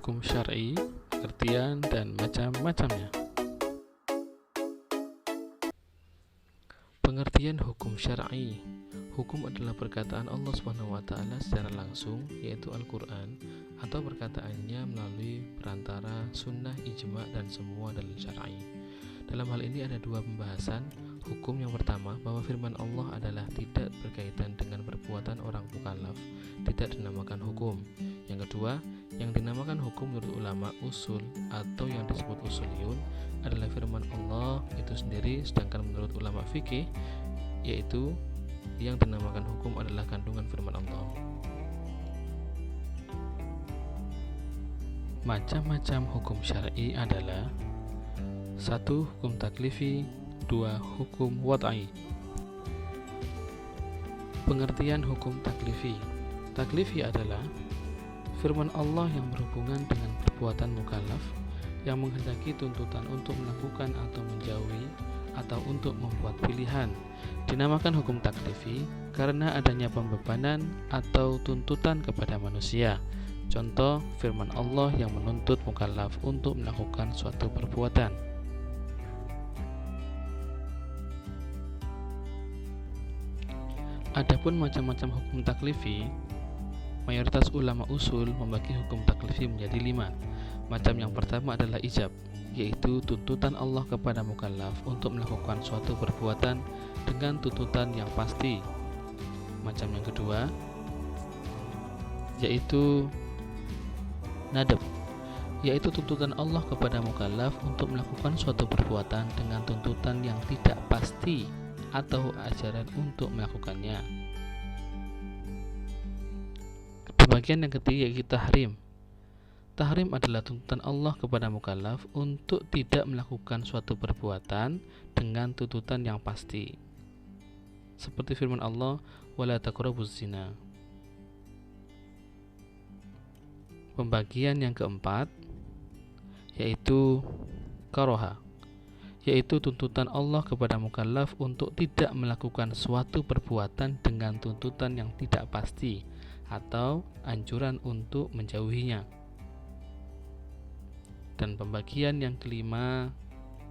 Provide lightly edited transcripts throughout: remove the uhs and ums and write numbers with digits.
hukum syar'i, pengertian, dan macam-macamnya. Pengertian hukum syar'i. Hukum adalah perkataan Allah SWT secara langsung, yaitu Al-Quran, atau perkataannya melalui perantara sunnah, ijma, dan semua dalil syar'i. Dalam hal ini ada dua pembahasan. Hukum yang pertama, bahwa firman Allah adalah tidak berkaitan dengan perbuatan orang mukallaf, tidak dinamakan hukum. Yang kedua, yang dinamakan hukum menurut ulama usul atau yang disebut usuliyun adalah firman Allah itu sendiri, sedangkan menurut ulama fikih, yaitu yang dinamakan hukum adalah kandungan firman Allah. Macam-macam hukum syar'i adalah: 1. Hukum taklifi, 2. Hukum wad'i. Pengertian hukum taklifi. Taklifi adalah firman Allah yang berhubungan dengan perbuatan mukallaf yang menghendaki tuntutan untuk melakukan atau menjauhi atau untuk membuat pilihan. Dinamakan hukum taklifi karena adanya pembebanan atau tuntutan kepada manusia. Contoh firman Allah yang menuntut mukallaf untuk melakukan suatu perbuatan. Adapun macam-macam hukum taklifi, mayoritas ulama usul membagi hukum taklifi menjadi 5. Macam yang pertama adalah ijab, yaitu tuntutan Allah kepada mukallaf untuk melakukan suatu perbuatan dengan tuntutan yang pasti. Macam yang kedua yaitu nadab, yaitu tuntutan Allah kepada mukallaf untuk melakukan suatu perbuatan dengan tuntutan yang tidak pasti atau ajaran untuk melakukannya. Bagian yang ketiga yaitu tahrim. Tahrim adalah tuntutan Allah kepada mukallaf untuk tidak melakukan suatu perbuatan dengan tuntutan yang pasti. Seperti firman Allah, "Wala taqrabuz zina." Pembagian yang keempat yaitu karoha, yaitu tuntutan Allah kepada mukallaf untuk tidak melakukan suatu perbuatan dengan tuntutan yang tidak pasti atau anjuran untuk menjauhinya. Dan pembagian yang kelima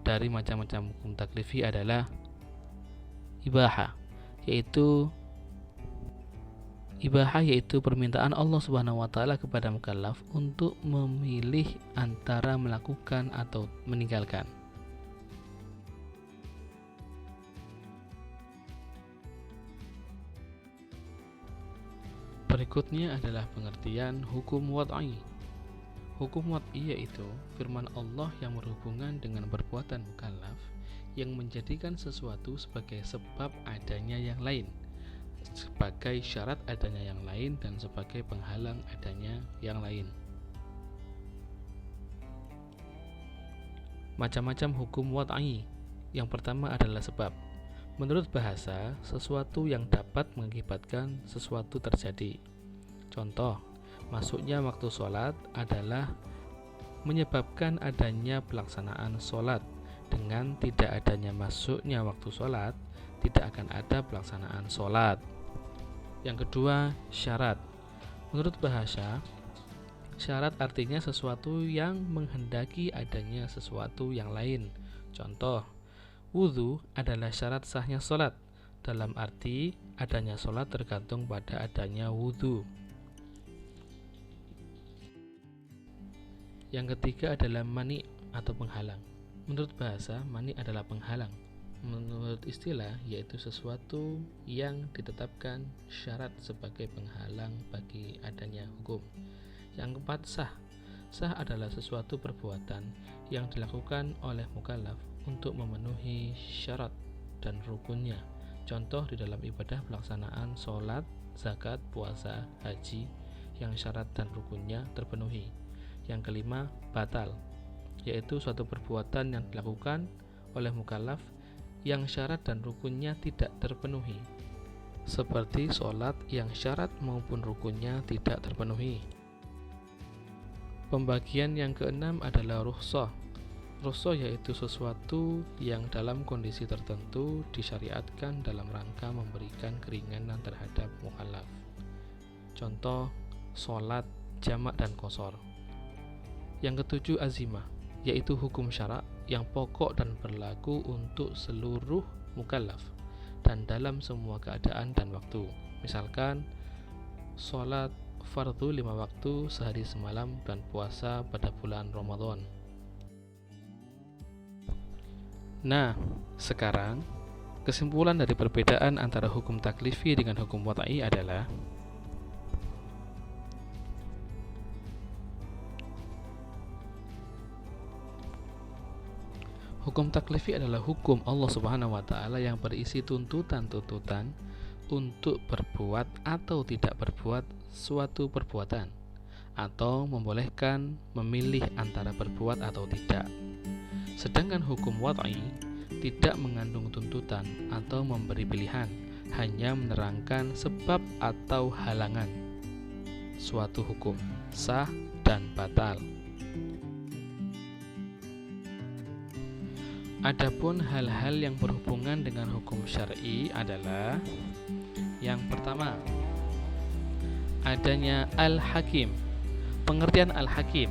dari macam-macam hukum taklifi adalah ibahah, yaitu permintaan Allah Subhanahu wa taala kepada mukallaf untuk memilih antara melakukan atau meninggalkan. Berikutnya adalah pengertian hukum wad'i. Hukum wad'i yaitu firman Allah yang berhubungan dengan perbuatan mukallaf yang menjadikan sesuatu sebagai sebab adanya yang lain, sebagai syarat adanya yang lain, dan sebagai penghalang adanya yang lain. Macam-macam hukum wad'i. Yang pertama adalah sebab. Menurut bahasa, sesuatu yang dapat mengakibatkan sesuatu terjadi. Contoh, masuknya waktu sholat adalah menyebabkan adanya pelaksanaan sholat. Dengan tidak adanya masuknya waktu sholat, tidak akan ada pelaksanaan sholat. Yang kedua, syarat. Menurut bahasa, syarat artinya sesuatu yang menghendaki adanya sesuatu yang lain. Contoh, wudhu adalah syarat sahnya sholat, dalam arti adanya sholat tergantung pada adanya wudhu. Yang ketiga adalah mani atau penghalang. Menurut bahasa, mani adalah penghalang. Menurut istilah, yaitu sesuatu yang ditetapkan syarat sebagai penghalang bagi adanya hukum. Yang keempat, sah. Sah adalah sesuatu perbuatan yang dilakukan oleh mukallaf untuk memenuhi syarat dan rukunnya. Contoh di dalam ibadah pelaksanaan sholat, zakat, puasa, haji yang syarat dan rukunnya terpenuhi. Yang kelima, batal, yaitu suatu perbuatan yang dilakukan oleh mukallaf yang syarat dan rukunnya tidak terpenuhi, seperti sholat yang syarat maupun rukunnya tidak terpenuhi. Pembagian yang keenam adalah rukhsah. Rukhsah yaitu sesuatu yang dalam kondisi tertentu disyariatkan dalam rangka memberikan keringanan terhadap mukallaf. Contoh, sholat jamak dan qashar. Yang ketujuh, azimah, yaitu hukum syarak yang pokok dan berlaku untuk seluruh mukallaf dan dalam semua keadaan dan waktu. Misalkan sholat fardu 5 waktu sehari semalam dan puasa pada bulan Ramadan. Nah, sekarang kesimpulan dari perbedaan antara hukum taklifi dengan hukum wad'i adalah hukum taklifi adalah hukum Allah Subhanahu wa taala yang berisi tuntutan-tuntutan untuk berbuat atau tidak berbuat suatu perbuatan, atau membolehkan memilih antara berbuat atau tidak. Sedangkan hukum wad'i tidak mengandung tuntutan atau memberi pilihan, hanya menerangkan sebab atau halangan suatu hukum sah dan batal. Adapun hal-hal yang berhubungan dengan hukum syar'i adalah yang pertama, adanya al-hakim. Pengertian al-hakim.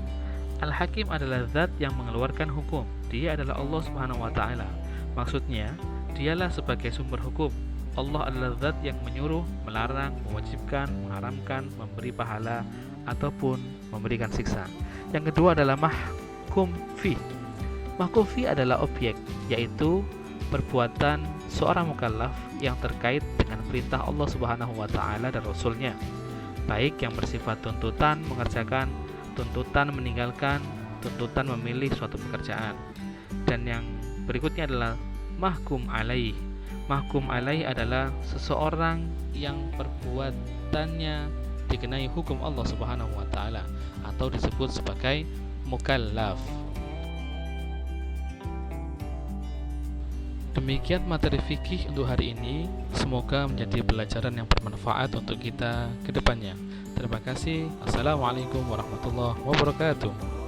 Al-hakim adalah zat yang mengeluarkan hukum. Dia adalah Allah Subhanahu wa taala. Maksudnya, dialah sebagai sumber hukum. Allah adalah zat yang menyuruh, melarang, mewajibkan, mengharamkan, memberi pahala ataupun memberikan siksa. Yang kedua adalah mahkum fi. Mahkum fi adalah objek, yaitu perbuatan seorang mukallaf yang terkait dengan perintah Allah Subhanahu wa taala dan Rasul-Nya, baik yang bersifat tuntutan mengerjakan, tuntutan meninggalkan, tuntutan memilih suatu pekerjaan. Dan yang berikutnya adalah mahkum alaih. Mahkum alaih adalah seseorang yang perbuatannya dikenai hukum Allah Subhanahu wa taala atau disebut sebagai mukallaf. Demikian materi fikih untuk hari ini. Semoga menjadi pelajaran yang bermanfaat untuk kita ke depannya. Terima kasih. Assalamualaikum warahmatullahi wabarakatuh.